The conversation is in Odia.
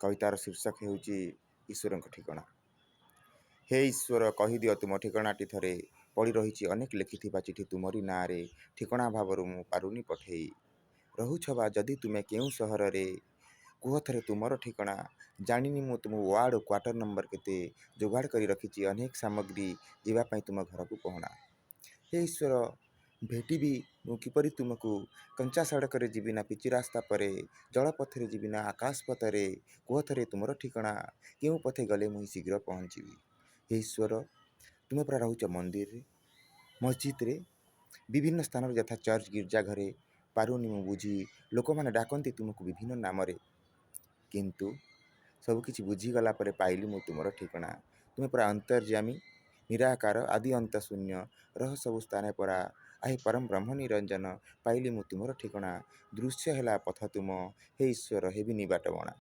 कवितार शीर्षक ହେଉଛି ଈଶ୍ୱରଙ୍କ ଠିକଣା। हे ଈଶ୍ୱର କହିଦିଅ ତୁମ ଠିକଣାଟି ଥରେ, ପଡ଼ି ରହିଛି ଅନେକ ଲେଖିଥିବା ଚିଠି ତୁମରି ନାଁରେ, ଠିକଣା ଭାବରୁ ମୁଁ ପାରୁନି ପଠେଇ। ରହୁଛ ବା ଯଦି ତୁମେ କେଉଁ ସହରରେ, କୁହ ଥରେ ତୁମର ଠିକଣା। ଜାଣିନି ମୁଁ ତୁମ ୱାର୍ଡ଼ କ୍ୱାର୍ଟର ନମ୍ବର କେତେ, ଯୋଗାଡ଼ କରି ରଖିଛି ଅନେକ ସାମଗ୍ରୀ ଯିବା ପାଇଁ ତୁମ ଘରକୁ ପହଣା। ହେ ଈଶ୍ୱର ଭେଟିବି ମୁଁ କିପରି ତୁମକୁ, କଞ୍ଚା ସଡ଼କରେ ଯିବି ନା ପିଚୁ ରାସ୍ତା ପରେ, ଜଳପଥରେ ଯିବି ନା ଆକାଶ ପଥରେ, କୁହ ଥରେ ତୁମର ଠିକଣା। କେଉଁ ପଥେ ଗଲେ ମୁଁ ଶୀଘ୍ର ପହଞ୍ଚିବି। ହେ ଈଶ୍ୱର ତୁମେ ପରା ରହୁଛ ମନ୍ଦିରରେ, ମସଜିଦରେ, ବିଭିନ୍ନ ସ୍ଥାନରେ ଯଥା ଚର୍ଚ୍ଚ ଗିର୍ଜା ଘରେ। ପାରୁନି ମୁଁ ବୁଝି, ଲୋକମାନେ ଡାକନ୍ତି ତୁମକୁ ବିଭିନ୍ନ ନାମରେ, କିନ୍ତୁ ସବୁକିଛି ବୁଝିଗଲା ପରେ ପାଇଲି ମୁଁ ତୁମର ଠିକଣା। ତୁମେ ପରା ଅନ୍ତର୍ଯ୍ୟାମୀ, ନିରାକାର, ଆଦି ଅନ୍ତ ଶୂନ୍ୟ, ରହ ସବୁ ସ୍ଥାନେ ପରା, ଆହେ ପରମ ବ୍ରହ୍ମ ନିରଞ୍ଜନ। ପାଇଲି ମୁଁ ତୁମର ଠିକଣା, ଦୃଶ୍ୟ ହେଲା ପଥ ତୁମ, ହେ ଈଶ୍ୱର ହେବିନି ବାଟବଣା।